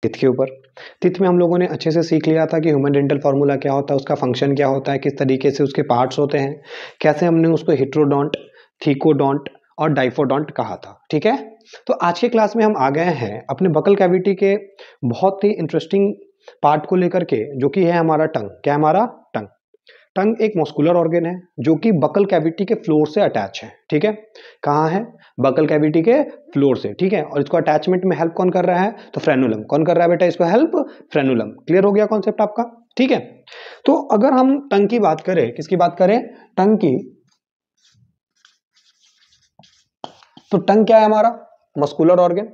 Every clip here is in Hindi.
टिथ के ऊपर। टिथ में हम लोगों ने अच्छे से सीख लिया था कि ह्यूमन डेंटल फार्मूला क्या होता है, उसका फंक्शन क्या होता है, किस तरीके से उसके पार्ट्स होते हैं, कैसे हमने उसको हेट्रोडोंट, थीकोडोंट और डाइफोडोंट कहा था। ठीक है, तो आज के क्लास में हम आ गए हैं अपने बकल कैविटी के बहुत ही इंटरेस्टिंग पार्ट को लेकर के, जो कि है हमारा टंग। क्या है हमारा टंग? टंग एक मस्कुलर ऑर्गन है जो कि बकल कैविटी के फ्लोर से अटैच है। ठीक है, कहाँ है? बकल कैविटी के फ्लोर से। ठीक है, और इसको अटैचमेंट में हेल्प कौन कर रहा है? तो फ्रेनुलम। कौन कर रहा है बेटा इसको हेल्प? फ्रेनुलम। क्लियर हो गया कॉन्सेप्ट आपका? ठीक है, तो अगर हम टंग की बात करें, किसकी बात करें? टंग की, तो टंग क्या है हमारा? Muscular organ.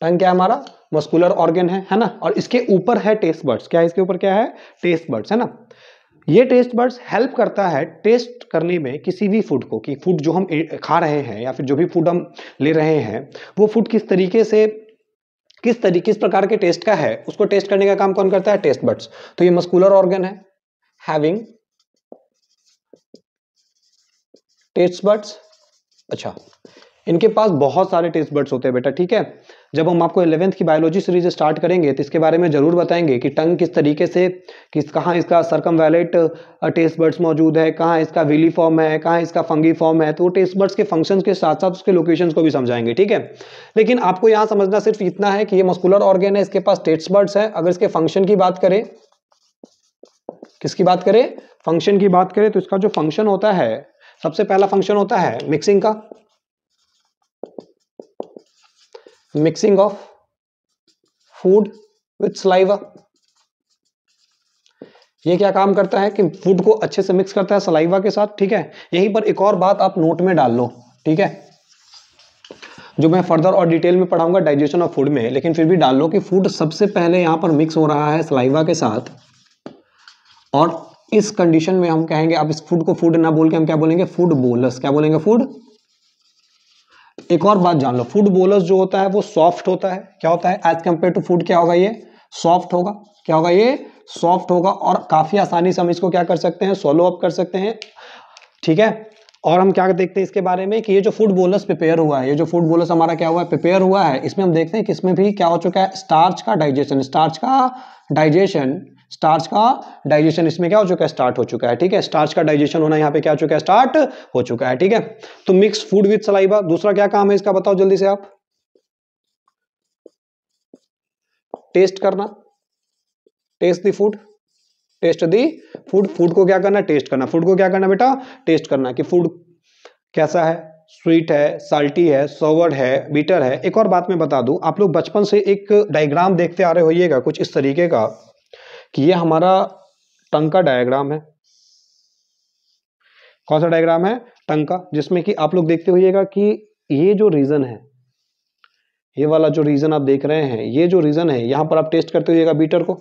टंग क्या है हमारा? मस्कुलर ऑर्गन है ना। और इसके ऊपर है टेस्ट बर्ड्स। क्या है इसके ऊपर? क्या है? टेस्ट बर्ड्स, है ना। ये टेस्ट बर्ड्स हेल्प करता है टेस्ट करने में किसी भी फूड को, कि फूड जो हम खा रहे हैं या फिर जो भी फूड हम ले रहे हैं, वो फूड किस तरीके से, किस प्रकार के टेस्ट का है, उसको टेस्ट करने का काम कौन करता है? Taste buds. तो ये मस्कुलर ऑर्गन है हैविंग टेस्ट बर्ड्स। अच्छा, इनके पास बहुत सारे टेस्ट बर्ड्स होते हैं बेटा। ठीक है, जब हम आपको 11th की बायोलॉजी सीरीज स्टार्ट करेंगे तो इसके बारे में जरूर बताएंगे कि टंग किस तरीके से, कहाँ इसका सर्कमवैलेट टेस्ट बर्ड्स मौजूद है, कहाँ इसका विली फॉर्म है, कहाँ इसका फंगी फॉर्म है। तो वो टेस्ट बर्ड्स के फंक्शंस के साथ साथ उसके लोकेशंस को भी समझाएंगे। ठीक है, लेकिन आपको यहाँ समझना सिर्फ इतना है कि ये मस्कुलर ऑर्गन है, इसके पास टेस्ट बर्ड्स है। अगर इसके फंक्शन की बात करें, किसकी बात करें? फंक्शन की बात करें, तो इसका जो फंक्शन होता है, सबसे पहला फंक्शन होता है मिक्सिंग का, mixing of food with saliva. ये क्या काम करता है कि फूड को अच्छे से मिक्स करता है सलाइवा के साथ। ठीक है, यहीं पर एक और बात आप नोट में डाल लो। ठीक है, जो मैं फर्दर और डिटेल में पढ़ाऊंगा डाइजेशन ऑफ फूड में, लेकिन फिर भी डाल लो कि फूड सबसे पहले यहां पर मिक्स हो रहा है सलाइवा के साथ। और इस कंडीशन में हम कहेंगे, अब इस फूड को फूड ना बोल के हम क्या बोलेंगे? Food bolus. क्या बोलेंगे? फूड। एक और बात जान लो, फूड बोलस जो होता है वो सॉफ्ट होता है। क्या होता है? एज कंपेयर टू फूड क्या होगा? ये सॉफ्ट होगा। क्या होगा? ये सॉफ्ट होगा, और काफी आसानी से हम इसको क्या कर सकते हैं? सोलो अप कर सकते हैं। ठीक है, और हम क्या देखते हैं इसके बारे में कि ये जो फूड बोलस प्रिपेयर हुआ है, ये जो फूड बोलस हमारा क्या हुआ है? प्रिपेयर हुआ है, इसमें हम देखते हैं कि इसमें भी क्या हो चुका है? स्टार्च का डाइजेशन। स्टार्च का डाइजेशन, स्टार्च का डाइजेशन इसमें क्या हो चुका है? स्टार्ट हो चुका है। ठीक है, स्टार्च का डाइजेशन होना यहाँ पे क्या हो चुका है? स्टार्ट हो चुका है। ठीक है, तो मिक्स फूड विथ सलाइवा। दूसरा क्या काम है इसका? बताओ जल्दी से आप। टेस्ट करना, test the food, test the food. Food को क्या करना? टेस्ट करना। फूड को क्या करना बेटा? टेस्ट करना, कि फूड कैसा है, स्वीट है, साल्टी है, सोवर है, बीटर है। एक और बात मैं बता दूं, आप लोग बचपन से एक डायग्राम देखते आ रहे होइएगा कुछ इस तरीके का, कि ये हमारा टंग का डायग्राम है। कौन सा डायग्राम है? टंग का, जिसमें कि आप लोग देखते होइएगा कि ये जो रीजन है, ये वाला जो रीजन आप देख रहे हैं, ये जो रीजन है, यहां पर आप टेस्ट करते होइएगा बीटर को।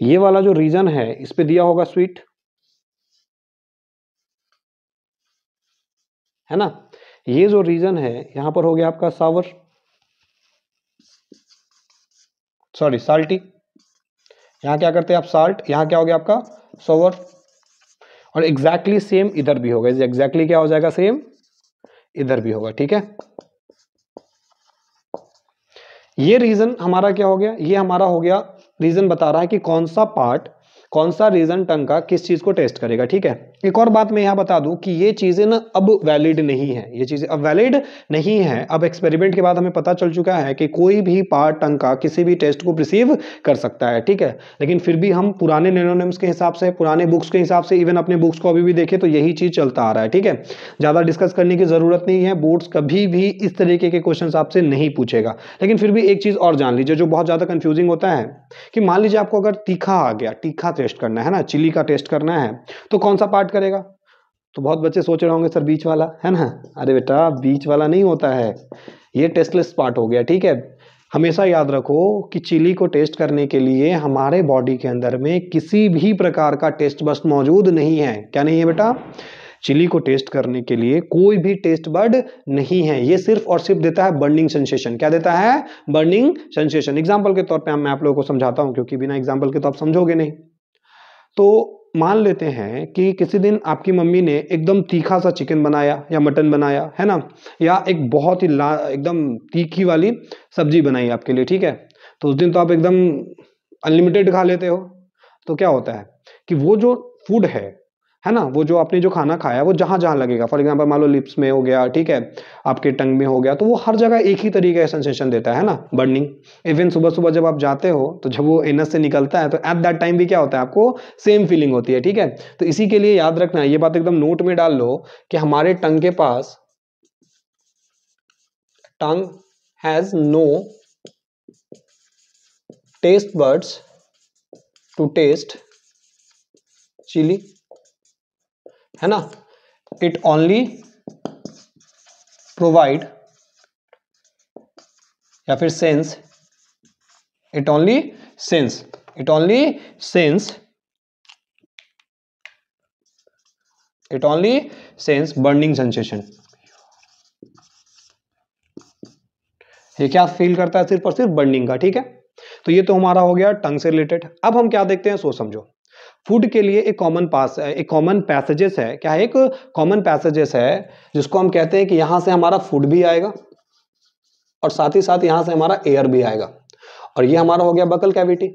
ये वाला जो रीजन है, इस पे दिया होगा स्वीट, है ना। ये जो रीजन है, यहां पर हो गया आपका सावर, सॉरी साल्टी। यहां क्या करते हैं आप? साल्ट। यहां क्या हो गया आपका? सोवर। और एग्जैक्टली सेम इधर भी होगा। एग्जैक्टली क्या हो जाएगा? सेम इधर भी होगा। ठीक है, ये रीजन हमारा क्या हो गया? ये हमारा हो गया, रीजन बता रहा है कि कौन सा पार्ट, कौन सा रीजन टंग का किस चीज को टेस्ट करेगा। ठीक है, एक और बात मैं यहां बता दूं कि ये चीजें ना अब वैलिड नहीं है, ये चीजें अब वैलिड नहीं है। अब एक्सपेरिमेंट के बाद हमें पता चल चुका है कि कोई भी पार्ट टंग का किसी भी टेस्ट को रिसीव कर सकता है। ठीक है, लेकिन फिर भी हम पुराने नियोनिम्स के हिसाब से, पुराने बुक्स के हिसाब से, इवन अपने बुक्स को अभी भी देखें तो यही चीज चलता आ रहा है। ठीक है, ज्यादा डिस्कस करने की जरूरत नहीं है, बोर्ड्स कभी भी इस तरीके के क्वेश्चन आपसे नहीं पूछेगा। लेकिन फिर भी एक चीज और जान लीजिए जो बहुत ज्यादा कंफ्यूजिंग होता है, कि मान लीजिए आपको अगर तीखा आ गया, तीखा टेस्ट करना है ना, चिली का टेस्ट करना है, तो कौन सा पार्ट करेगा? तो बहुत बच्चे सोच रहे होंगे सर बीच वाला, है ना। अरे बेटा बीच वाला नहीं होता है, ये टेस्टलेस पार्ट हो गया। ठीक है, हमेशा याद रखो कि चिली को टेस्ट करने के लिए हमारे बॉडी के अंदर में किसी भी प्रकार का टेस्ट बस्ट मौजूद नहीं है। क्या नहीं है बेटा? चिली को टेस्ट करने के लिए कोई भी टेस्ट बड नहीं है, ये सिर्फ और सिर्फ देता है बर्निंग सेंसेशन। क्या देता है? Burning sensation. एग्जांपल के तौर पे मैं आप लोगों को समझाता हूं, क्योंकि बिना एग्जांपल के तो आप समझोगे नहीं। तो मान लेते हैं कि किसी दिन आपकी मम्मी ने एकदम तीखा सा चिकन बनाया या मटन बनाया है ना, या एक बहुत ही एकदम तीखी वाली सब्जी बनाई आपके लिए, ठीक है। तो उस दिन तो आप एकदम अनलिमिटेड खा लेते हो। तो क्या होता है कि वो जो फूड है ना, वो जो आपने जो खाना खाया वो जहां जहां लगेगा, फॉर एग्जांपल मान लो लिप्स में हो गया, ठीक है, आपके टंग में हो गया, तो वो हर जगह एक ही तरीके का सेंसेशन देता है ना, बर्निंग। इवन सुबह सुबह जब आप जाते हो तो जब वो एनस से निकलता है तो एट दैट टाइम भी क्या होता है, आपको सेम फीलिंग होती है, ठीक है। तो इसी के लिए याद रखना, ये बात एकदम नोट में डाल लो कि हमारे टंग के पास, tongue has no taste buds to taste chilli, है ना। इट ओनली प्रोवाइड, या फिर sense, it only sense, it only sense, it only sense burning sensation. ये क्या फील करता है, सिर्फ और सिर्फ बर्निंग का, ठीक है। तो ये तो हमारा हो गया टंग से रिलेटेड। अब हम क्या देखते हैं, सो समझो। फूड के लिए एक कॉमन पास है, एक कॉमन पैसेजेस है, क्या है, एक कॉमन पैसेजेस है जिसको हम कहते हैं कि यहां से हमारा फूड भी आएगा और साथ ही साथ यहां से हमारा एयर भी आएगा, और ये हमारा हो गया बकल कैविटी।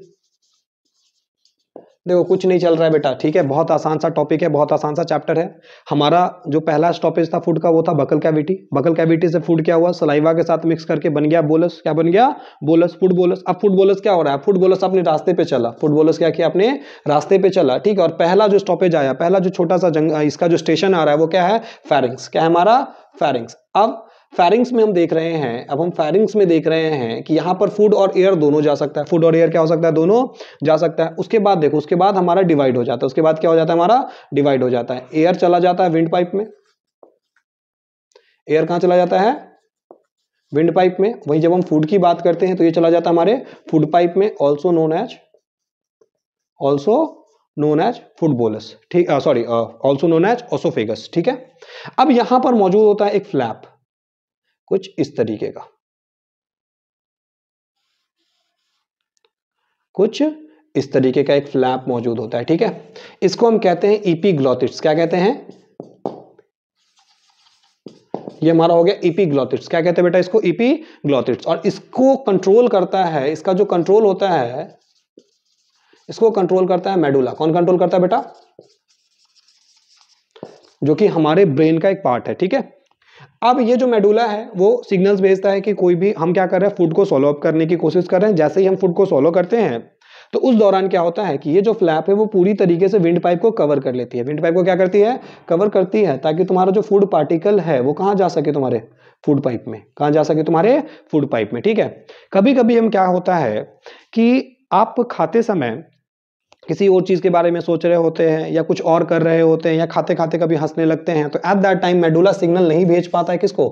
देखो कुछ नहीं चल रहा है बेटा, ठीक है, बहुत आसान सा टॉपिक है, बहुत आसान सा चैप्टर है। हमारा जो पहला स्टॉपेज था फूड का वो था बकल कैविटी। बकल कैविटी से फूड क्या हुआ, सलाइवा के साथ मिक्स करके बन गया बोलस। क्या बन गया, बोलस, फूड बोलस। अब फूड बोलस क्या हो रहा है, फूड बोलस अपने रास्ते पे चला, फूड बोलस क्या किया, अपने रास्ते पे चला, ठीक है। और पहला जो स्टॉपेज आया, पहला जो छोटा सा इसका जो स्टेशन आ रहा है वो क्या है, फेरिंग्स। क्या है हमारा, फेरिंग्स। अब फेरिंग्स में हम देख रहे हैं, अब हम फेरिंग्स में देख रहे हैं कि यहां पर फूड और एयर दोनों जा सकता है, फूड और एयर क्या हो सकता है, दोनों जा सकता है। उसके बाद देखो, उसके बाद हमारा डिवाइड हो जाता है, उसके बाद क्या हो जाता है, हमारा डिवाइड हो जाता है। एयर चला जाता है विंड पाइप में, एयर कहां चला जाता है, विंड पाइप में। वहीं जब हम फूड की बात करते हैं तो ये चला जाता है हमारे फूड पाइप में, also known as food bolus, ठीक, sorry, also known as oesophagus, ठीक है। अब यहां पर मौजूद होता है एक फ्लैप, कुछ इस तरीके का, कुछ इस तरीके का एक फ्लैप मौजूद होता है, ठीक है। इसको हम कहते हैं इपीग्लॉटिड्स। क्या कहते हैं, ये हमारा हो गया इपीग्लॉटिड्स। क्या कहते हैं बेटा, इसको इपीग्लॉटिड्स। और इसको कंट्रोल करता है, इसका जो कंट्रोल होता है, इसको कंट्रोल करता है मेडुला। कौन कंट्रोल करता है बेटा, जो कि हमारे ब्रेन का एक पार्ट है, ठीक है। अब ये जो मेडुला है वो सिग्नल्स भेजता है कि कोई भी, हम क्या कर रहे हैं, फूड को सॉलो अप करने की कोशिश कर रहे हैं। जैसे ही हम फूड को सॉलो करते हैं तो उस दौरान क्या होता है कि ये जो फ्लैप है वो पूरी तरीके से विंड पाइप को कवर कर लेती है। विंड पाइप को क्या करती है, कवर करती है, ताकि तुम्हारा जो फूड पार्टिकल है वो कहां जा सके, तुम्हारे फूड पाइप में, कहां जा सके, तुम्हारे फूड पाइप में, ठीक है। कभी कभी हम क्या होता है कि आप खाते समय किसी और चीज के बारे में सोच रहे होते हैं या कुछ और कर रहे होते हैं या खाते खाते कभी हंसने लगते हैं, तो at that time medulla signal नहीं भेज पाता है, किसको,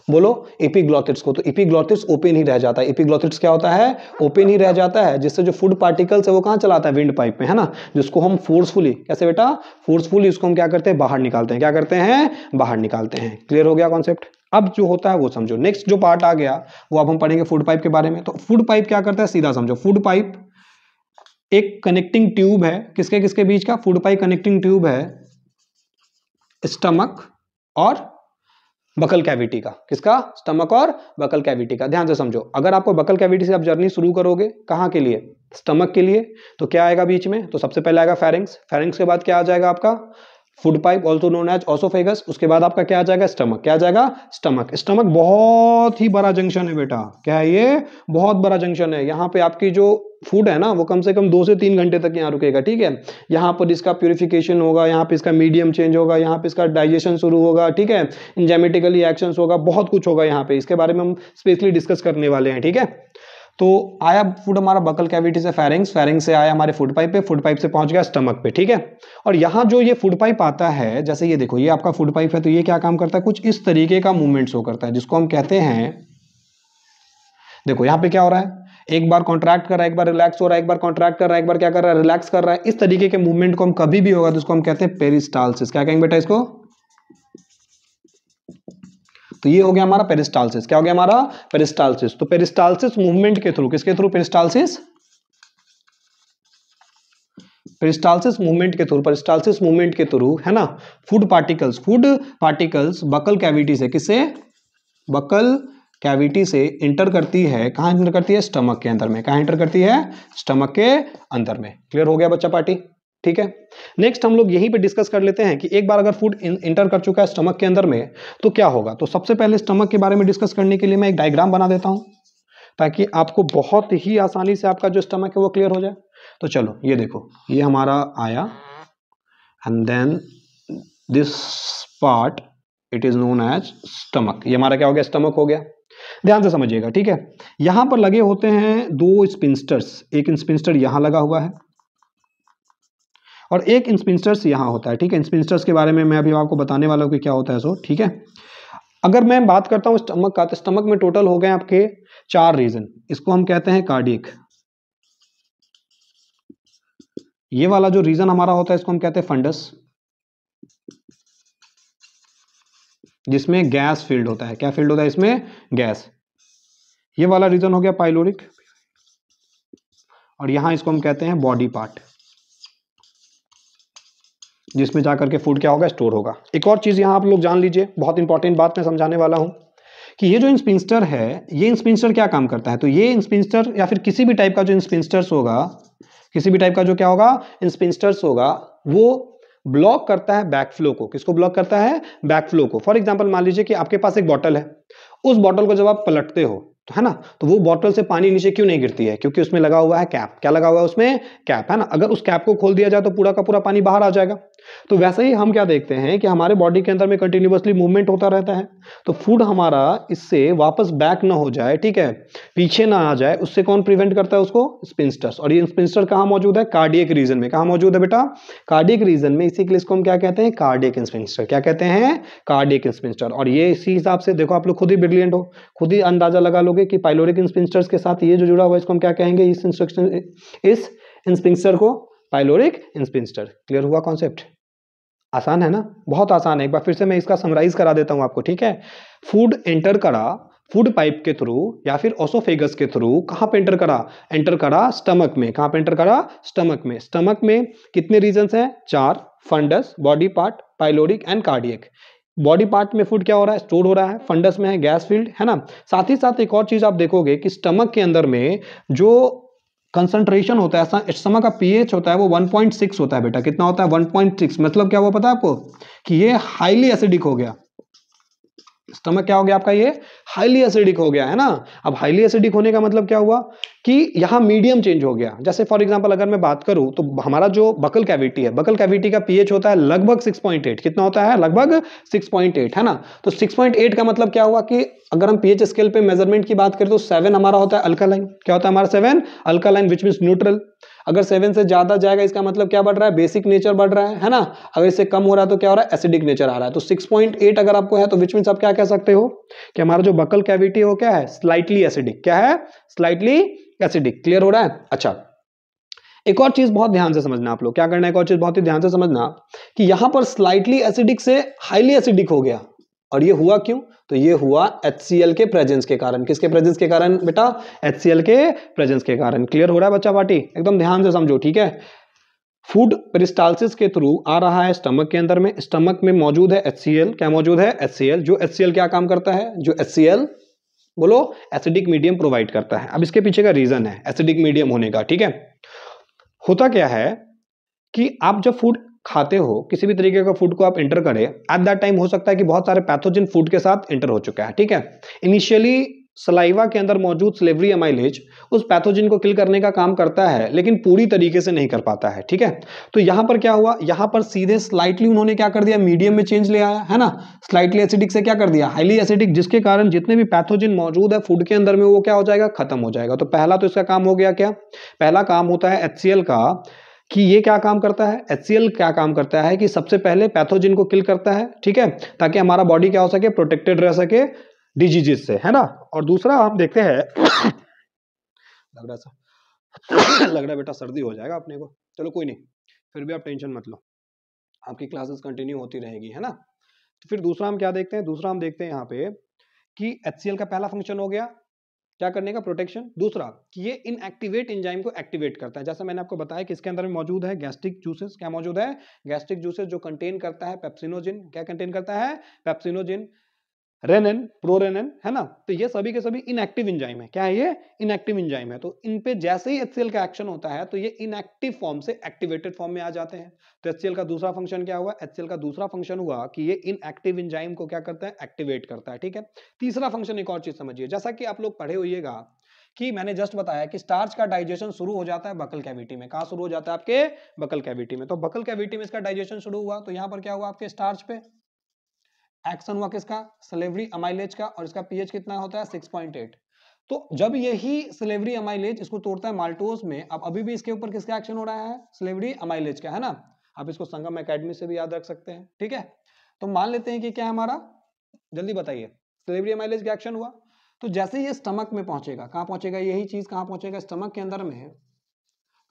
बोलो, एपिग्लॉटिड्स को। तो एपिग्लॉटिड्स ओपन ही रह जाता है। एपिग्लॉटिड्स क्या होता है, ओपन ही रह जाता है, जिससे जो फूड पार्टिकल्स है वो कहां चलाता है, विंड पाइप में, है ना। जिसको हम फोर्सफुली, कैसे बेटा, फोर्सफुली इसको हम क्या करते हैं, बाहर निकालते हैं। क्या करते हैं, बाहर निकालते हैं। क्लियर हो गया कॉन्सेप्ट। अब जो होता है वो समझो। नेक्स्ट जो पार्ट आ गया वो अब हम पढ़ेंगे फूड पाइप के बारे में। तो फूड पाइप क्या करता है, सीधा समझो। फूड पाइप एक कनेक्टिंग ट्यूब है, किसके किसके बीच का, फूड पाइप कनेक्टिंग ट्यूब है स्टमक और बकल कैविटी का। किसका, स्टमक और बकल कैविटी का। ध्यान से समझो, अगर आपको बकल कैविटी से आप जर्नी शुरू करोगे, कहां के लिए, स्टमक के लिए, तो क्या आएगा बीच में, तो सबसे पहले आएगा फेरिंग्स। फेरिंग्स के बाद क्या आ जाएगा आपका, food pipe also known as oesophagus. उसके बाद आपका क्या आ जाएगा, स्टमक। क्या आ जाएगा, स्टमक। स्टमक बहुत ही बड़ा जंक्शन है बेटा। क्या है ये, बहुत बड़ा जंक्शन है। यहाँ पे आपकी जो फूड है ना वो कम से कम 2 से 3 घंटे तक यहाँ रुकेगा, ठीक है। यहाँ पर इसका प्यूरिफिकेशन होगा, यहाँ पे इसका मीडियम चेंज होगा, यहाँ पे इसका डाइजेशन शुरू होगा, ठीक है, इंजाइमेटिकली एक्शंस होगा, बहुत कुछ होगा यहाँ पे। इसके बारे में हम स्पेशली डिस्कस करने वाले हैं, ठीक है। तो आया फूड हमारा बकल कैविटी से फेरिंग्स, फेरिंग्स से आया हमारे फूड पाइप पे, फूड पाइप से पहुंच गया स्टमक पे, ठीक है। और यहाँ जो ये फूड पाइप आता है, जैसे ये देखो, ये आपका फूड पाइप है, तो ये क्या काम करता है, कुछ इस तरीके का मूवमेंट शो करता है, जिसको हम कहते हैं, देखो यहाँ पे क्या हो रहा है, एक बार कॉन्ट्रैक्ट कर रहा है, एक बार रिलैक्स हो रहा है, एक बार कॉन्ट्रैक्ट कर रहा है, एक बार क्या कर रहा है, रिलैक्स कर रहा है। इस तरीके के मूवमेंट को हम कभी भी होगा तो इसको हम कहते हैं पेरिस्टाल्सिस। क्या कहेंगे बेटा इसको, तो ये हो गया हमारा पेरिस्टाल्सिस। क्या हो गया हमारा, पेरिस्टाल्सिस। तो पेरिस्टाल्सिस मूवमेंट के थ्रू, किसके थ्रू, पेरिस्टाल्सिस, पेरिस्टालसिस मूवमेंट के थ्रू है ना, फूड पार्टिकल्स बकल कैविटी से, किससे, बकल कैविटी से इंटर करती है, कहां इंटर करती है, स्टमक के अंदर में, कहां इंटर करती है, स्टमक के अंदर में। क्लियर हो गया बच्चा पार्टी, ठीक है। नेक्स्ट हम लोग यहीं पे डिस्कस कर लेते हैं कि एक बार अगर फूड इंटर कर चुका है स्टमक के अंदर में तो क्या होगा। तो सबसे पहले स्टमक के बारे में डिस्कस करने के लिए मैं एक डायग्राम बना देता हूं ताकि आपको बहुत ही आसानी से आपका जो स्टमक है वो क्लियर हो जाए। तो चलो ये देखो, ये हमारा आया and then this part it is known as stomach. ये हमारा क्या हो गया, स्टमक हो गया। ध्यान से समझिएगा, ठीक है। यहां पर लगे होते हैं दो स्पिंस्टर्स, एक स्पिंस्टर यहां लगा हुआ है और एक स्पिंस्टर्स यहां होता है, ठीक है। स्पिंस्टर्स के बारे में मैं अभी आपको बताने वाला हूं कि क्या होता है, सो ठीक है। अगर मैं बात करता हूं स्टमक का, तो स्टमक में टोटल हो गए आपके 4 रीजन। इसको हम कहते हैं कार्डियक। ये वाला जो रीजन हमारा होता है इसको हम कहते हैं फंडस, जिसमें गैस फील्ड होता है। क्या फील्ड होता है इसमें, गैस। ये वाला रीजन हो गया पाइलोरिक और यहां इसको हम कहते हैं बॉडी पार्ट, जिसमें जाकर के फूड क्या होगा, स्टोर होगा। एक और चीज यहां आप लोग जान लीजिए, बहुत इंपॉर्टेंट बात मैं समझाने वाला हूं कि ये जो इंस्पिंस्टर है, ये इंस्पिंस्टर क्या काम करता है। तो ये इंस्पिंस्टर या फिर किसी भी टाइप का जो इंस्पिंस्टर्स होगा, किसी भी टाइप का जो क्या होगा, इंस्पिंस्टर्स होगा, वो ब्लॉक करता है बैकफ्लो को। किसको ब्लॉक करता है, बैकफ्लो को। फॉर एग्जांपल मान लीजिए कि आपके पास एक बॉटल है, उस बॉटल को जब आप पलटते हो तो है ना, तो वो बॉटल से पानी नीचे क्यों नहीं गिरती है, क्योंकि उसमें लगा हुआ है कैप। क्या लगा हुआ है उसमें, कैप, है ना। अगर उस कैप को खोल दिया जाए तो पूरा का पूरा पानी बाहर आ जाएगा। तो वैसे ही हम क्या देखते हैं कि हमारे बॉडी के अंदर में कंटिन्यूअसली मूवमेंट होता रहता है, तो फूड हमारा इससे वापस बैक ना हो जाए, ठीक है, पीछे ना आ जाए, उससे कौन प्रिवेंट करता है उसको, स्पिंस्टर्स। और ये स्पिंस्टर कहां मौजूद है, कार्डियक रीजन में। कहां मौजूद है बेटा, कार्डियक रीजन में। इसी के लिए इसको हम क्या कहते हैं, कार्डियक स्पिंस्टर। क्या कहते हैं, कार्डियक स्पिंस्टर। और ये इसी हिसाब से देखो, आप लोग खुद ही ब्रिलियंट हो, खुद ही अंदाजा लगा लोगे कि पाइलोरिक स्पिंस्टर्स के साथ ये जो जुड़ा हुआ है इसको हम क्या कहेंगे, इस स्पिंस्टर को पाइलोरिक स्पिंस्टर। क्लियर हुआ कॉन्सेप्ट, आसान है ना, बहुत आसान है। एक बार फिर से मैं इसका समराइज करा देता हूं आपको, ठीक है। फूड एंटर करा फूड पाइप के थ्रू या फिर ओसोफेगस के थ्रू, कहां पे एंटर करा स्टमक में। कहां पे एंटर करा, स्टमक में। स्टमक में कितने रीजन्स हैं, 4, fundus, body part, pyloric and cardiac. Body part में फूड क्या हो रहा है, स्टोर हो रहा है। फंडस में है गैस फील्ड, है ना। साथ ही साथ एक और चीज आप देखोगे कि स्टमक के अंदर में जो कंसंट्रेशन होता है, स्टमक का पीएच होता है वो 1.6 होता है बेटा। कितना होता है, 1.6। मतलब क्या हुआ पता है आपको, कि ये हाईली एसिडिक हो गया। स्टमक क्या हो गया आपका, ये हाईली एसिडिक हो गया, है ना। अब हाईली एसिडिक होने का मतलब क्या हुआ कि यहां मीडियम चेंज हो गया। जैसे फॉर एग्जांपल अगर मैं बात करूं तो हमारा जो बकल कैविटी है, बकल कैविटी का पीएच होता है लगभग 6.8। कितना होता है, लगभग 6.8, है ना। तो 6.8 का मतलब क्या हुआ कि अगर हम पीएच स्केल पे मेजरमेंट की बात करें तो 7 हमारा होता है अल्कालाइन। क्या होता है हमारा, 7 अल्कालाइन, विच मींस न्यूट्रल। अगर 7 से ज्यादा जाएगा इसका मतलब क्या बढ़ रहा है, बेसिक नेचर बढ़ रहा है ना। अगर इससे कम हो रहा है तो क्या हो रहा है, एसिडिक नेचर आ रहा है। तो 6.8 अगर आपको है तो विच मींस आप क्या कह सकते हो कि हमारा जो बकल कैविटी है वो क्या है, स्लाइटली एसिडिक। क्या है, स्लाइटली एसिडिक। क्लियर हो रहा है। अच्छा, एक और चीज बहुत ध्यान से समझना आप लोग, क्या करना है, एक और चीज बहुत ही ध्यान से समझना कि यहां पर स्लाइटली एसिडिक से हाईली एसिडिक हो गया। और ये हुआ क्यों, तो ये हुआ HCl के प्रेजेंस के कारण। किसके प्रेजेंस के कारण बेटा, HCl के प्रेजेंस के कारण। क्लियर हो रहा है बच्चा पार्टी, एकदम ध्यान से समझो, ठीक है। फूड पेरिस्टालसिस के थ्रू आ रहा है स्टमक के अंदर में, स्टमक में मौजूद है HCl। क्या मौजूद है, HCl। जो HCl क्या काम करता है, जो HCl बोलो, एसिडिक मीडियम प्रोवाइड करता है। अब इसके पीछे का रीजन है एसिडिक मीडियम होने का, ठीक है। होता क्या है कि आप जब फूड खाते हो, किसी भी तरीके का फूड को आप एंटर करें, एट दैट टाइम हो सकता है कि बहुत सारे पैथोजन फूड के साथ एंटर हो चुका है, ठीक है। इनिशियली सलाइवा के अंदर मौजूद स्लेवरी अमाइलेज उस पैथोजन को किल करने का काम करता है, लेकिन पूरी तरीके से नहीं कर पाता है, ठीक है। तो यहां पर क्या हुआ, यहां पर सीधे स्लाइटली उन्होंने क्या कर दिया, मीडियम में चेंज ले आया, है ना। स्लाइटली एसिडिक से क्या कर दिया, हाईली एसिडिक, जिसके कारण जितने भी पैथोजन मौजूद है फूड के अंदर में वो क्या हो जाएगा, खत्म हो जाएगा। तो पहला तो इसका काम हो गया, क्या पहला काम होता है HCl का, कि ये क्या काम करता है, HCl क्या काम करता है कि सबसे पहले पैथोजन को किल करता है, ठीक है, ताकि हमारा बॉडी क्या हो सके, प्रोटेक्टेड रह सके डिजीजेस से, है ना। और दूसरा हम देखते हैं लग रहा बेटा सर्दी हो जाएगा अपने को, चलो कोई नहीं, फिर भी आप टेंशन मत लो, आपकी क्लासेस कंटिन्यू होती रहेगी, है ना। तो फिर दूसरा हम क्या देखते हैं, दूसरा हम देखते हैं यहाँ पे कि HCl का पहला फंक्शन हो गया क्या करने का, प्रोटेक्शन। दूसरा कि ये इनएक्टिवेट एंजाइम को एक्टिवेट करता है, जैसा मैंने आपको बताया कि इसके अंदर में मौजूद है गैस्ट्रिक जूसेस। क्या मौजूद है, गैस्ट्रिक जूसेस, जो कंटेन करता है पेप्सिनोजिन। क्या कंटेन करता है, पेप्सिनोजिन, रेनिन, प्रोरेनिन, है ना। तो ये सभी के सभी इनएक्टिव एंजाइम है। क्या है ये, इनएक्टिव एंजाइम है। तो इन पे जैसे ही HCl का एक्शन होता है तो ये इनएक्टिव फॉर्म से एक्टिवेटेड फॉर्म में आ जाते हैं। तो HCl का दूसरा फंक्शन क्या हुआ, HCl का दूसरा फंक्शन हुआ कि ये इनएक्टिव एंजाइम को क्या करता है, एक्टिवेट करता है। ठीक है। तीसरा फंक्शन एक और चीज समझिए, जैसा कि आप लोग पढ़े होइएगा कि मैंने जस्ट बताया कि स्टार्च का डाइजेशन शुरू हो जाता है बकल कैविटी में। कहां शुरू हो जाता है, आपके बकल कैविटी में। तो बकल कैविटी में इसका डाइजेशन शुरू हुआ, तो यहां पर क्या हुआ, आपके स्टार्च पे एक्शन हुआ किसका, सलेवरी अमाइलेज का, और इसका पीएच कितना होता है, 6.8। तो जब यही सलेवरी अमाइलेज इसको तोड़ता है माल्टोज में, अब अभी भी इसके ऊपर किसका एक्शन हो रहा है, सलेवरी अमाइलेज का, है ना। आप इसको संगम एकेडमी से भी याद रख सकते हैं। ठीक है। तो मान लेते हैं कि क्या हमारा, जल्दी बताइए, सलेवरी अमाइलेज का एक्शन हुआ। तो जैसे ये स्टमक में पहुंचेगा, कहां पहुंचेगा, यही चीज कहां पहुंचेगा, स्टमक के अंदर में।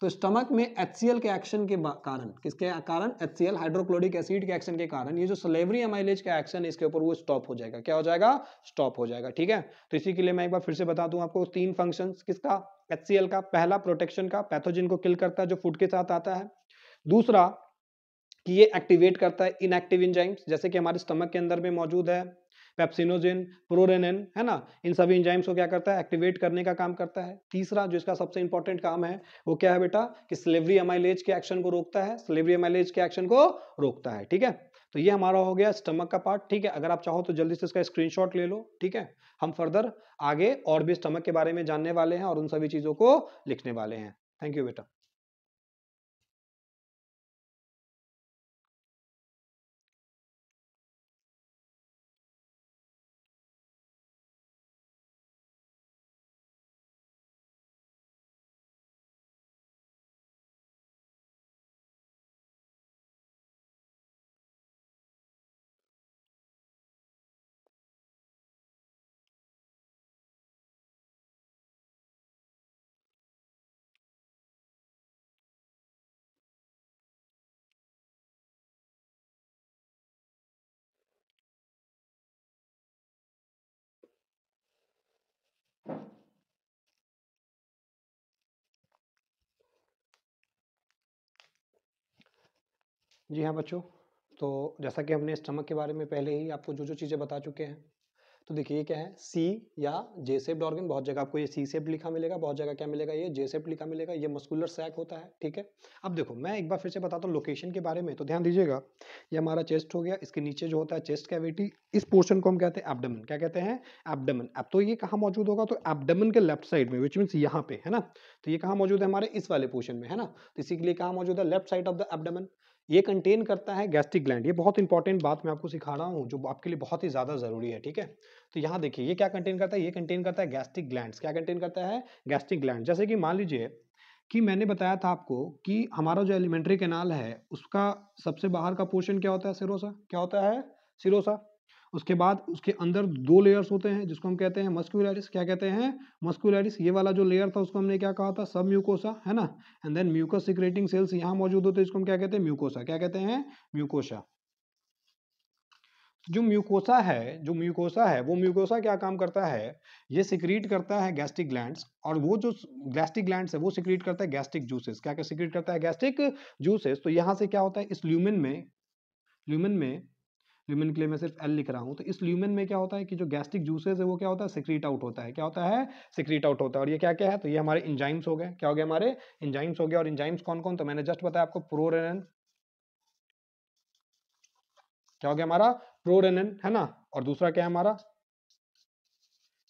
तो स्टमक में HCl के एक्शन के कारण, किसके कारण, HCl हाइड्रोक्लोरिक एसिड के एक्शन के कारण ये जो सलेवरी अमाइलेज का एक्शन है इसके ऊपर वो स्टॉप हो जाएगा। क्या हो जाएगा, स्टॉप हो जाएगा। ठीक है। तो इसी के लिए मैं एक बार फिर से बता दूं आपको, 3 फंक्शंस किसका, HCl का। पहला प्रोटेक्शन का, पैथोजन को किल करता है जो फूड के साथ आता है। दूसरा कि ये एक्टिवेट करता है इनएक्टिव एंजाइम्स, जैसे कि हमारे स्टमक के अंदर में मौजूद है पेप्सिनोजिन, प्रोरेनिन, है ना। इन सभी एंजाइम्स को क्या करता है, एक्टिवेट करने का काम करता है। तीसरा जो इसका सबसे इंपॉर्टेंट काम है वो क्या है बेटा, कि स्लेवरी अमाइलेज के एक्शन को रोकता है, स्लेवरी अमाइलेज के एक्शन को रोकता है। ठीक है। तो ये हमारा हो गया स्टमक का पार्ट। ठीक है। अगर आप चाहो तो जल्दी से इसका स्क्रीनशॉट ले लो। ठीक है। हम फर्दर आगे और भी स्टमक के बारे में जानने वाले हैं और उन सभी चीजों को लिखने वाले हैं। थैंक यू बेटा। जी हाँ बच्चों, तो जैसा कि हमने स्टमक के बारे में पहले ही आपको जो जो चीज़ें बता चुके हैं, तो देखिए ये क्या है, सी या जे शेप्ड ऑर्गन। बहुत जगह आपको ये सी शेप्ड लिखा मिलेगा, बहुत जगह क्या मिलेगा, ये जे शेप्ड लिखा मिलेगा। ये मस्कुलर सैक होता है। ठीक है। अब देखो मैं एक बार फिर से बताता हूँ लोकेशन के बारे में, तो ध्यान दीजिएगा। ये हमारा चेस्ट हो गया, इसके नीचे जो होता है चेस्ट कैविटी, इस पोर्शन को हम कहते हैं एब्डोमेन। क्या कहते हैं, एब्डोमेन। अब तो ये कहाँ मौजूद होगा, तो एब्डोमेन के लेफ्ट साइड में, विच मीन्स यहाँ पे, है ना। तो ये कहाँ मौजूद है, हमारे इस वाले पोर्शन में, है ना। तो इसी के लिए कहाँ मौजूद है, left side of the abdomen. ये कंटेन करता है गैस्ट्रिक ग्लैंड। ये बहुत इंपॉर्टेंट बात मैं आपको सिखा रहा हूँ जो आपके लिए बहुत ही ज्यादा जरूरी है। ठीक है। तो यहाँ देखिए ये क्या कंटेन करता है, ये कंटेन करता है गैस्ट्रिक ग्लैंड्स। क्या कंटेन करता है, गैस्ट्रिक ग्लैंड। जैसे कि मान लीजिए कि मैंने बताया था आपको कि हमारा जो एलिमेंट्री कैनाल है उसका सबसे बाहर का पोर्शन क्या होता है, सिरोसा। क्या होता है, सिरोसा। उसके बाद उसके अंदर 2 लेयर्स होते हैं जिसको हम कहते हैं मस्कुलरिस। क्या कहते हैं, मस्कुलरिस। ये वाला जो लेयर था उसको हमने क्या कहा था, सब म्यूकोसा, है ना। And then mucus secreting cells यहाँ मौजूद होते हैं, इसको हम क्या कहते हैं, म्यूकोसा। क्या कहते हैं, म्यूकोसा। जो म्यूकोसा है वो म्यूकोसा क्या काम करता है, ये सिक्रीट करता है गैस्ट्रिक ग्लैंड्स, और वो जो गैस्ट्रिक ग्लैंड्स है वो सिक्रीट करता है गैस्ट्रिक जूसेस। क्या क्या सिक्रीट करता है, गैस्ट्रिक जूसेस। तो यहाँ से क्या होता है, इस ल्यूमेन में ल्यूमेन के लिए मैं सिर्फ एल लिख रहा हूँ। तो इस ल्यूमेन में क्या होता है कि जो गैस्ट्रिक जूसेस है वो क्या होता है, सिक्रीट आउट होता है। क्या होता है, सिक्रीट आउट होता है। और ये क्या क्या है, तो ये हमारे इंजाइम्स हो गए। क्या हो गया, हमारे इंजाइम्स हो गए। और इंजाइम्स कौन कौन, तो मैंने जस्ट बताया आपको, प्रोरेनिन। क्या हो गया हमारा, प्रोरेनिन, है ना। और दूसरा क्या है हमारा,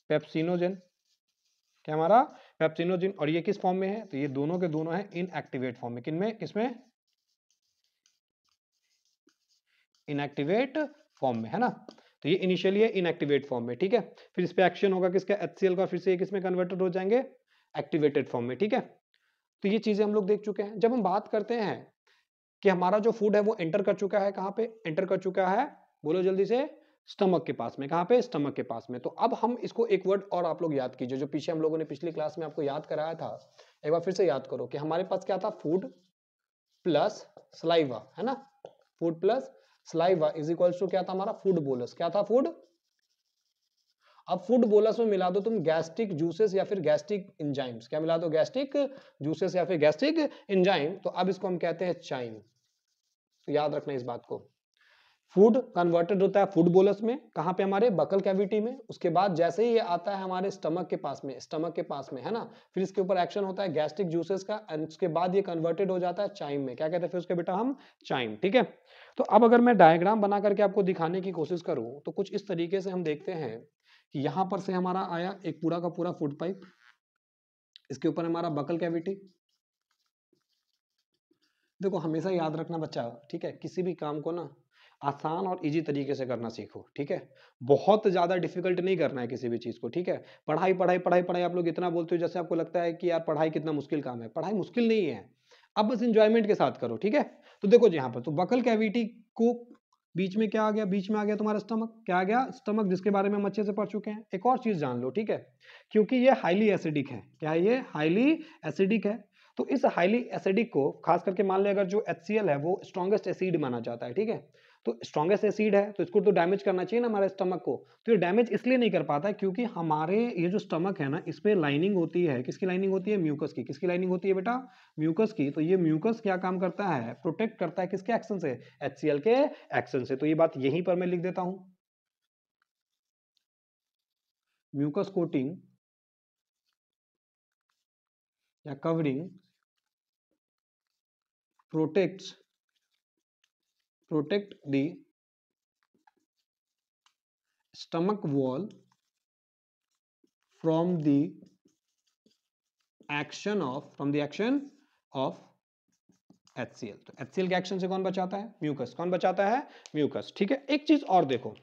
पेप्सिनोजेन। क्या हमारा, पेप्सिनोजिन। और ये किस फॉर्म में है, तो ये दोनों के दोनों है इनएक्टिवेट फॉर्म में। किनमें, किसमें, इनएक्टिवेट फॉर्म में, है ना। तो ये इनिशियली है इनएक्टिवेट फॉर्म में। ठीक है। फिर इस पे एक्शन होगा किसका, HCl का, फिर से ये किसमें कन्वर्टेड हो जाएंगे, एक्टिवेटेड फॉर्म में। ठीक है। तो ये चीजें हम लोग देख चुके हैं। जब हम बात करते हैं कि हमारा जो फूड है वो एंटर कर चुका है, कहां पे एंटर कर चुका है, बोलो जल्दी से, स्टमक के पास में। कहां पे, स्टमक के पास में। तो अब हम इसको एक वर्ड और आप लोग याद कीजिए, जो पीछे हम लोगों ने पिछली क्लास में आपको याद कराया था। एक बार फिर से याद करो कि हमारे पास क्या था, फूड प्लस सलाइवा, है ना। Food plus saliva is equals to क्या था हमारा, फूड बोलस। क्या था, फूड। अब फूड बोलस में मिला दो तुम गैस्ट्रिक जूसेस या फिर गैस्ट्रिक एंजाइम्स, क्या मिला दो, गैस्ट्रिक जूसेस या फिर गैस्ट्रिक एंजाइम, तो अब इसको हम कहते हैं चाइम। तो याद रखना इस बात को। फूड कन्वर्टेड होता है फूड बोलस में, कहां पे, हमारे बकल कैविटी में। उसके बाद जैसे ही ये आता है हमारे स्टमक के पास में, स्टमक के पास में, है ना, फिर इसके ऊपर एक्शन होता है गैस्ट्रिक जूसेस का, एंड उसके बाद ये कन्वर्टेड हो जाता है चाइम में। क्या कहते हैं फिर उसके बेटा हम, चाइम। ठीक है, तो अब अगर मैं डायग्राम बना करके आपको दिखाने की कोशिश करूं तो कुछ इस तरीके से हम देखते हैं कि यहां पर से हमारा आया एक पूरा का पूरा फूड पाइप, इसके ऊपर हमारा बकल कैविटी। देखो हमेशा याद रखना बच्चा, ठीक है, किसी भी काम को ना आसान और इजी तरीके से करना सीखो, ठीक है। बहुत ज्यादा डिफिकल्ट नहीं करना है किसी भी चीज को, ठीक है। पढ़ाई पढ़ाई पढ़ाई पढ़ाई आप लोग इतना बोलते हो जैसे आपको लगता है कि यार पढ़ाई कितना मुश्किल काम है। पढ़ाई मुश्किल नहीं है, अब बस इंजॉयमेंट के साथ करो, ठीक है। तो देखो यहाँ पर तो बकल कैविटी को बीच में क्या आ गया, बीच में आ गया तुम्हारा स्टमक। क्या आ गया, स्टमक, जिसके बारे में हम अच्छे से पढ़ चुके हैं। एक और चीज जान लो, ठीक है, क्योंकि ये हाईली एसिडिक है। क्या है ये, हाईली एसिडिक है। तो इस हाईली एसिडिक को खास करके मान ले अगर जो HCl है वो स्ट्रॉन्गेस्ट एसिड माना जाता है, ठीक है। तो स्ट्रॉन्गेस्ट एसिड है तो इसको तो डैमेज करना चाहिए ना हमारे स्टमक को। तो ये डैमेज इसलिए नहीं कर पाता है क्योंकि हमारे ये जो स्टमक है ना, इस पे लाइनिंग होती है। किसकी लाइनिंग होती है, म्यूकस की। किसकी लाइनिंग होती है बेटा, म्यूकस की। तो ये म्यूकस क्या काम करता है, प्रोटेक्ट करता है किसके एक्शन से, HCl के एक्शन से। तो ये बात यहीं पर मैं लिख देता हूं, म्यूकस कोटिंग या covering protect the stomach wall from the action of HCl। तो HCl के एक्शन से कौन बचाता है, म्यूकस। कौन बचाता है, म्यूकस। ठीक है, एक चीज और देखो,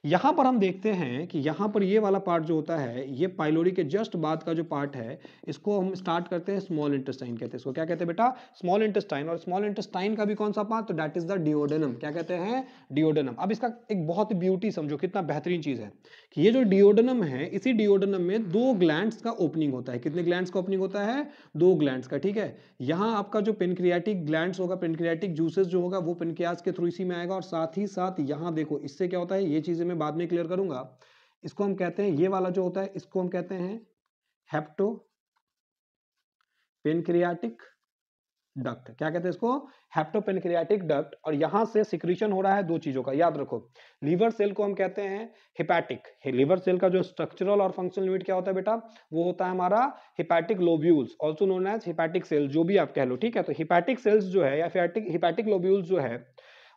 यहां पर हम देखते हैं कि यहां पर ये वाला पार्ट जो होता है, ये पाइलोरी के जस्ट बाद का जो पार्ट है, इसको हम स्टार्ट करते हैं स्मॉल इंटेस्टाइन कहते हैं इसको। क्या कहते हैं बेटा, स्मॉल इंटेस्टाइन। और स्मॉल इंटेस्टाइन का भी कौन सा पार्ट, तो दैट इज द डिओडेनम। क्या कहते हैं, डिओडेनम। अब इसका एक बहुत ब्यूटी समझो, कितना बेहतरीन चीज है कि ये जो डिओडेनम है, इसी डिओडेनम में 2 ग्लैंड्स का ओपनिंग होता है। कितने ग्लैंड्स का ओपनिंग होता है, 2 ग्लैंड्स का, ठीक है। यहां आपका जो पेनक्रियाटिक ग्लैंड्स होगा, पेनक्रियाटिक जूसेस जो होगा वो पेनक्रियाज के थ्रू इसी में आएगा। और साथ ही साथ यहां देखो इससे क्या होता है, ये चीजें मैं बाद में क्लियर करूंगा। इसको हम कहते हैं, ये वाला जो होता है इसको हम कहते हैं हेप्टो पेनक्रियाटिक डक्ट। क्या कहते हैं इसको, हेप्टोपेनक्रियाटिक डक्ट। और यहां से सिक्रीशन हो रहा है 2 चीजों का, याद रखो। लीवर सेल को हम कहते हैं हिपैटिक। लीवर सेल का जो स्ट्रक्चरल और फंक्शनल यूनिट क्या होता है बेटा, वो होता है हमारा hepatic lobules, also known as hepatic cells, जो भी आप कह लो, ठीक है। तो हिपैटिक सेल्स जो है या हिपैटिक लोब्यूल्स जो है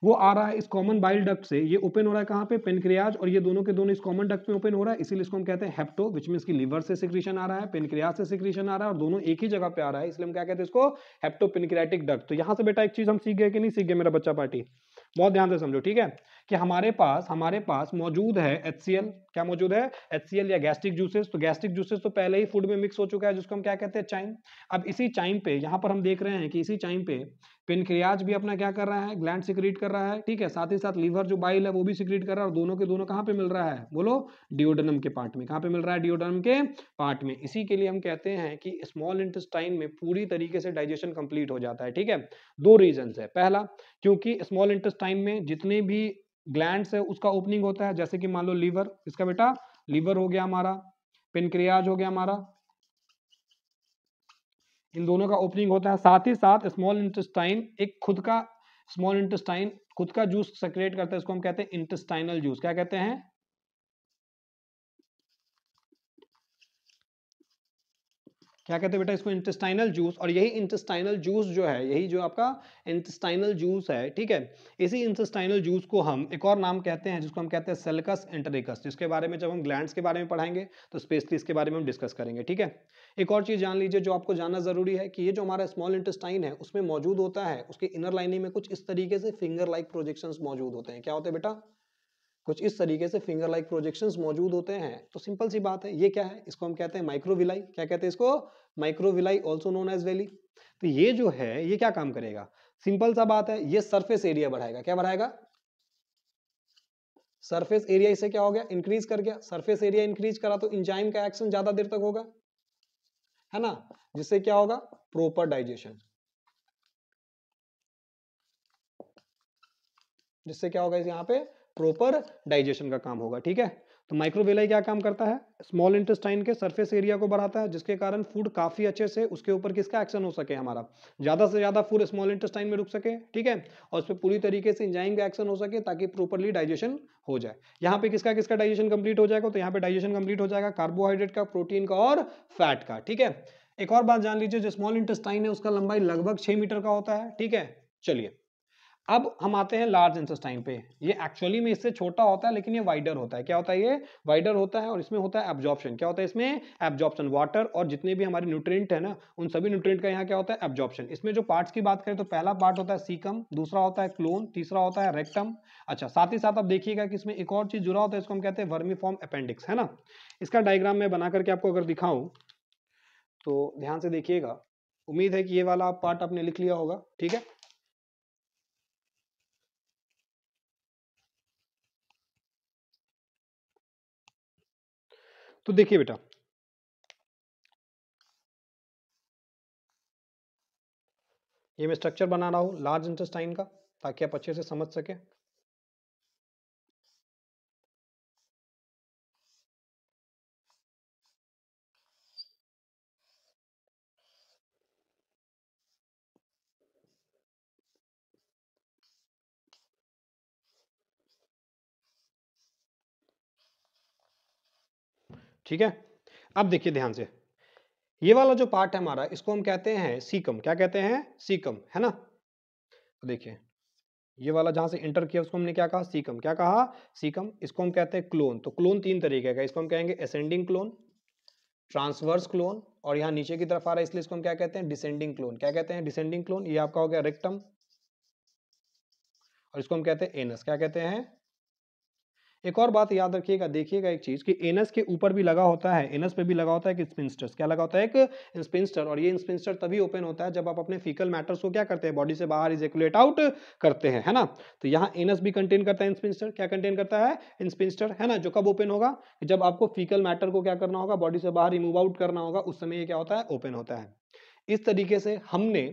वो आ रहा है इस कॉमन बाइल डक्ट से। ये ओपन हो रहा है कहां पे, पेनक्रियाज, और ये दोनों के दोनों इस कॉमन डक्ट में ओपन हो रहा है, इसीलिए इसको हम कहते हैं हेप्टो, विच मींस की लीवर से सिक्रीशन आ रहा है, पेनक्रियाज से सिक्रीशन आ रहा है, और दोनों एक ही जगह पे आ रहा है, इसलिए हम क्या कहते हैं इसको, हेप्टो पेनक्रियाटिक डक्ट। तो यहां से बेटा एक चीज हम सीख गए कि नहीं सीख गए मेरा बच्चा पार्टी, बहुत ध्यान से समझो, ठीक है, कि हमारे पास मौजूद है HCl। क्या मौजूद है, HCl या गैस्ट्रिक जूसेस। तो गैस्ट्रिक जूसेस तो पहले ही फूड में मिक्स हो चुका है, जिसको हम क्या कहते हैं, चाइम। अब इसी चाइम पे यहां पर हम देख रहे हैं कि इसी चाइम पे पेनक्रियाज भी अपना क्या कर रहा है, ग्लैंड सिक्रीट कर रहा है, ठीक है। साथ ही साथ लीवर जो बाइल है वो भी सिक्रीट कर रहा है, और दोनों के दोनों कहां पे मिल रहा है, बोलो, डिओडेनम के पार्ट में। कहां पे मिल रहा है, डिओडेनम के पार्ट में। इसी के लिए हम कहते हैं कि स्मॉल इंटेस्टाइन में पूरी तरीके से डाइजेशन कंप्लीट हो जाता है, ठीक है। 2 रीजन है, पहला क्योंकि स्मॉल इंटेस्टाइन में जितने भी ग्लैंड्स है उसका ओपनिंग होता है, जैसे कि मान लो लीवर, इसका बेटा लीवर हो गया हमारा, पेनक्रियाज हो गया हमारा, इन दोनों का ओपनिंग होता है। साथ ही साथ स्मॉल इंटेस्टाइन एक स्मॉल इंटेस्टाइन खुद का जूस सेक्रेट करता है, इसको हम कहते हैं इंटेस्टाइनल जूस। क्या कहते हैं, क्या कहते हैं बेटा इसको, इंटेस्टाइनल जूस। और यही इंटेस्टाइनल जूस जो है, यही जो आपका इंटेस्टाइनल जूस है, ठीक है, इसी इंटेस्टाइनल जूस को हम एक और नाम कहते हैं, जिसको हम कहते हैं सेल्कस एंटेरिकस, जिसके बारे में जब हम ग्लैंड्स के बारे में पढ़ाएंगे तो स्पेशली इसके बारे में हम डिस्कस करेंगे, ठीक है। एक और चीज जान लीजिए जो आपको जानना जरूरी है कि ये जो हमारा स्मॉल इंटेस्टाइन है उसमें मौजूद होता है, उसके इनर लाइनिंग में कुछ इस तरीके से फिंगर लाइक प्रोजेक्शंस मौजूद होते हैं। क्या होते हैं बेटा, कुछ इस तरीके से फिंगर लाइक प्रोजेक्शंस मौजूद होते हैं। तो सिंपल सी बात है, ये क्या है, इसको हम कहते हैं माइक्रोविलाई। क्या कहते हैं इसको, माइक्रोविलाई, ऑल्सो नोन एज वेली। तो ये जो है ये क्या काम करेगा, सिंपल सा बात है, ये सरफेस एरिया बढ़ाएगा। क्या बढ़ाएगा, सरफेस एरिया। इसे क्या हो गया, इंक्रीज कर गया। सरफेस एरिया इंक्रीज करा तो इंजाइम का एक्शन ज्यादा देर तक होगा, है ना, जिससे क्या होगा, प्रॉपर डाइजेशन। जिससे क्या होगा, यहाँ पे प्रॉपर डाइजेशन का काम होगा, ठीक है। तो माइक्रोवेलाई क्या काम करता है, स्मॉल इंटेस्टाइन के सरफेस एरिया को बढ़ाता है, जिसके कारण फूड काफी अच्छे से उसके ऊपर किसका एक्शन हो सके, हमारा ज्यादा से ज्यादा फूड स्मॉल इंटेस्टाइन में रुक सके, ठीक है, और उस पर पूरी तरीके से एंजाइम का एक्शन हो सके ताकि प्रॉपर्ली डाइजेशन हो जाए। यहाँ पे किसका किसका डाइजेशन कंप्लीट हो जाएगा, तो यहाँ पे डाइजेशन कंप्लीट हो जाएगा कार्बोहाइड्रेट का, प्रोटीन का और फैट का, ठीक है। एक और बात जान लीजिए, जो स्मॉल इंटेस्टाइन है उसका लंबाई लगभग 6 मीटर का होता है, ठीक है। चलिए अब हम आते हैं लार्ज इंटेस्टाइन पे। ये एक्चुअली में इससे छोटा होता है, लेकिन ये वाइडर होता है। क्या होता है, ये वाइडर होता है, और इसमें होता है एब्जॉर्प्शन। क्या होता है इसमें, एब्जॉर्प्शन, वाटर और जितने भी हमारे न्यूट्रिएंट है ना, उन सभी न्यूट्रिएंट का यहाँ क्या होता है, एब्जॉर्प्शन। इसमें जो पार्ट्स की बात करें तो पहला पार्ट होता है सीकम, दूसरा होता है क्लोन, तीसरा होता है रेक्टम। अच्छा, साथ ही साथ आप देखिएगा कि इसमें एक और चीज जुड़ा होता है, इसको हम कहते हैं वर्मीफॉर्म अपेंडिक्स, है ना। इसका डायग्राम मैं बना करके आपको अगर दिखाऊं तो ध्यान से देखिएगा। उम्मीद है कि ये वाला पार्ट आपने लिख लिया होगा, ठीक है। तो देखिए बेटा, ये मैं स्ट्रक्चर बना रहा हूँ लार्ज इंटेस्टाइन का, ताकि आप अच्छे से समझ सके। ठीक है, अब देखिए ध्यान से, ये वाला जो पार्ट है हमारा, इसको हम कहते हैं सीकम। क्या कहते हैं, सीकम, है ना। तो देखिए ये वाला जहां से एंटर किया उसको हमने क्या कहा, सीकम। क्या कहा, सीकम। इसको हम कहते हैं क्लोन। तो क्लोन तीन तरीके का, इसको हम कहेंगे असेंडिंग क्लोन, ट्रांसवर्स क्लोन, और यहाँ नीचे की तरफ आ रहा है इसलिए इसको हम क्या कहते हैं, डिसेंडिंग क्लोन। क्या कहते हैं, डिसेंडिंग क्लोन। ये आपका हो गया रेक्टम, और इसको हम कहते हैं एनस। क्या कहते हैं। एक और बात याद रखिएगा, देखिएगा एक चीज कि एनस के ऊपर भी लगा होता है, एनस पे भी लगा होता है कि स्पिंस्टर्स। क्या लगा होता है, एक स्पिंस्टर। और ये स्पिंस्टर तभी ओपन होता है जब आप अपने फीकल मैटर्स को क्या करते हैं, बॉडी से बाहर इजैकुलेट आउट करते हैं, है ना। तो यहाँ एनस भी कंटेन करता है स्पिंस्टर। क्या कंटेन करता है, स्पिंस्टर, है ना। जो कब ओपन होगा, जब आपको फीकल मैटर को क्या करना होगा, बॉडी से बाहर रिमूव आउट करना होगा, उस समय ये क्या होता है, ओपन होता है। इस तरीके से हमने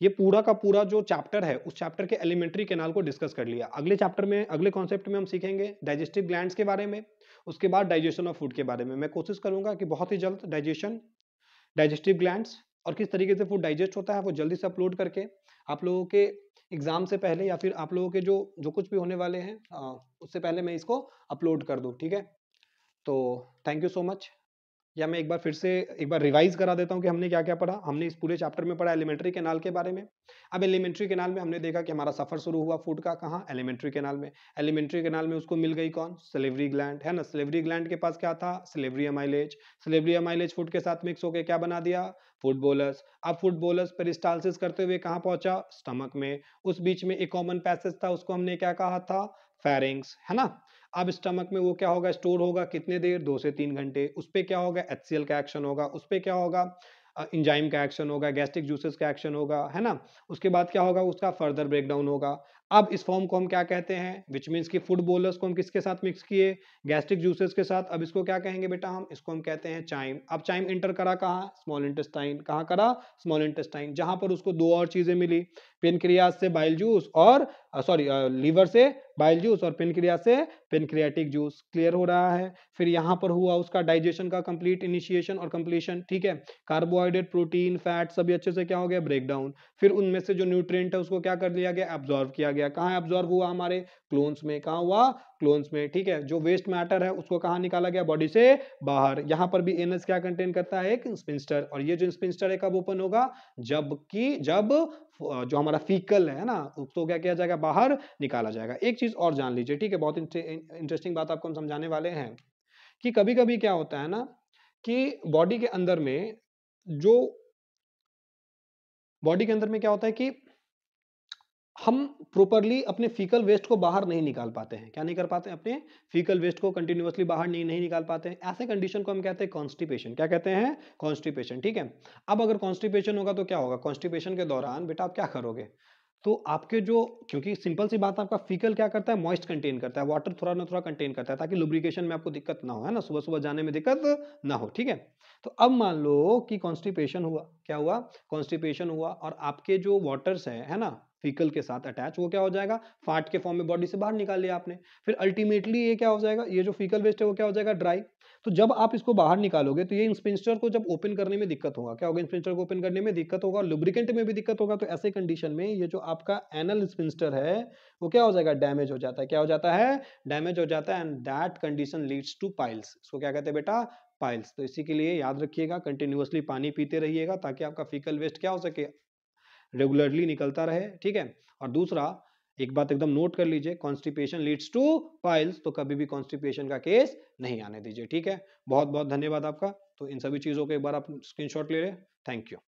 ये पूरा का पूरा जो चैप्टर है, उस चैप्टर के एलिमेंट्री कैनाल को डिस्कस कर लिया। अगले चैप्टर में, अगले कॉन्सेप्ट में हम सीखेंगे डाइजेस्टिव ग्लैंड्स के बारे में, उसके बाद डाइजेशन ऑफ फूड के बारे में। मैं कोशिश करूंगा कि बहुत ही जल्द डाइजेशन, डाइजेस्टिव ग्लैंड्स और किस तरीके से फूड डाइजेस्ट होता है वो जल्दी से अपलोड करके आप लोगों के एग्जाम से पहले, या फिर आप लोगों के जो जो कुछ भी होने वाले हैं उससे पहले मैं इसको अपलोड कर दूं, ठीक है। तो थैंक यू सो मच। या मैं एक बार फिर से एक बार रिवाइज करा देता हूँ कि हमने क्या क्या पढ़ा। हमने इस पूरे चैप्टर में पढ़ा एलिमेंट्री कैनाल के बारे में। अब एलिमेंट्री कैनाल में हमने देखा कि हमारा सफर शुरू हुआ फूड का, कहाँ, एलिमेंट्री कैनाल में। एलिमेंट्री कैनाल में उसको मिल गई कौन, सलेवरी ग्लैंड, है ना। सलेवरी ग्लैंड के पास क्या था, salivary amylase. Salivary amylase food के साथ मिक्स होकर क्या बना दिया, फूड बोलस। अब फूड बोलस पेरिस्टालसिस करते हुए कहाँ पहुंचा, स्टमक में। उस बीच में एक कॉमन पैसेज था, उसको हमने क्या कहा था, फेरिंग्स, है ना। अब स्टमक में वो क्या होगा, स्टोर होगा कितने देर, 2 से 3 घंटे। उस पर क्या होगा, HCl का एक्शन होगा। उस पर क्या होगा, इंजाइम का एक्शन होगा, गैस्ट्रिक जूसेस का एक्शन होगा, है ना। उसके बाद क्या होगा, उसका फर्दर ब्रेकडाउन होगा। अब इस फॉर्म को हम क्या कहते हैं, विच मीन्स की फूड बोलस को हम किसके साथ मिक्स किए, गैस्ट्रिक जूसेस के साथ। अब इसको क्या कहेंगे बेटा, हम इसको हम कहते हैं चाइम। अब चाइम इंटर करा कहाँ, स्मॉल इंटेस्टाइन। कहाँ करा, स्मॉल इंटेस्टाइन, जहां पर उसको दो और चीजें मिली, पेनक्रियास से बाइल जूस, और सॉरी लीवर से बाइल जूस, और पेनक्रियास से पेनक्रियाटिक जूस। क्लियर हो रहा है। फिर यहां पर हुआ उसका डाइजेशन का कंप्लीट इनिशिएशन और कंप्लीशन, ठीक है। कार्बोहाइड्रेट, प्रोटीन, फैट सभी अच्छे से क्या हो गया, ब्रेकडाउन। फिर उनमें से जो न्यूट्रिएंट है उसको क्या कर लिया गया, एब्जॉर्ब किया गया। कहाँ एब्जॉर्ब हुआ, हमारे क्लोन्स में। कहाँ हुआ, क्लोन्स में, ठीक है। जो वेस्ट मैटर है उसको कहाँ निकाला गया, बॉडी से बाहर। यहां पर भी एनएस क्या कंटेन करता है, एक स्पिंस्टर। और ये जो स्पिंस्टर है कब ओपन होगा, जब जो हमारा फीकल है ना, उसको क्या किया जाएगा, बाहर निकाला जाएगा। एक चीज और जान लीजिए, ठीक है, बहुत इंटरेस्टिंग बात आपको हम समझाने वाले हैं कि कभी कभी क्या होता है ना, कि जो बॉडी के अंदर में क्या होता है कि हम प्रॉपरली अपने फीकल वेस्ट को बाहर नहीं निकाल पाते हैं। क्या नहीं कर पाते हैं, अपने फीकल वेस्ट को कंटिन्यूअसली बाहर नहीं निकाल पाते हैं। ऐसे कंडीशन को हम कहते हैं कॉन्स्टिपेशन। क्या कहते हैं, कॉन्स्टिपेशन, ठीक है। अब अगर कॉन्स्टिपेशन होगा तो क्या होगा, कॉन्स्टिपेशन के दौरान बेटा आप क्या करोगे, तो आपके जो, क्योंकि सिंपल सी बात, आपका फीकल क्या करता है, मॉइस्ट कंटेन करता है, वाटर थोड़ा ना थोड़ा कंटेन करता है, ताकि लुब्रिकेशन में आपको दिक्कत ना हो, है ना, सुबह सुबह जाने में दिक्कत ना हो, ठीक है। तो अब मान लो कि कॉन्स्टिपेशन हुआ, क्या हुआ, कॉन्स्टिपेशन हुआ, और आपके जो वाटर्स है ना, फीकल के साथ अटैच, वो क्या हो जाएगा, फाट के फॉर्म में बॉडी से बाहर निकाल लिया आपने। फिर अल्टीमेटली ये क्या हो जाएगा, ये जो फीकल वेस्ट है वो क्या हो जाएगा, ड्राई। तो जब आप इसको बाहर निकालोगे तो ये इंस्पिंस्टर को जब ओपन करने में दिक्कत होगा, क्या होगा, इंस्पिंस्टर को ओपन करने में दिक्कत होगा, लुब्रिकेंट में भी दिक्कत होगा। तो ऐसे कंडीशन में ये जो आपका एनल स्पिंस्टर है वो क्या हो जाएगा, डैमेज हो जाता है। क्या हो जाता है, डैमेज हो जाता है। And that condition leads two piles. इसको क्या कहते हैं बेटा, पाइल्स। तो इसी के लिए याद रखिएगा, कंटिन्यूअसली पानी पीते रहिएगा ताकि आपका फीकल वेस्ट क्या हो सके, रेगुलरली निकलता रहे, ठीक है। और दूसरा एक बात एकदम नोट कर लीजिए, कॉन्स्टिपेशन लीड्स टू पाइल्स, तो कभी भी कॉन्स्टिपेशन का केस नहीं आने दीजिए, ठीक है। बहुत बहुत धन्यवाद आपका। तो इन सभी चीजों को एक बार आप स्क्रीनशॉट ले लें। Thank you.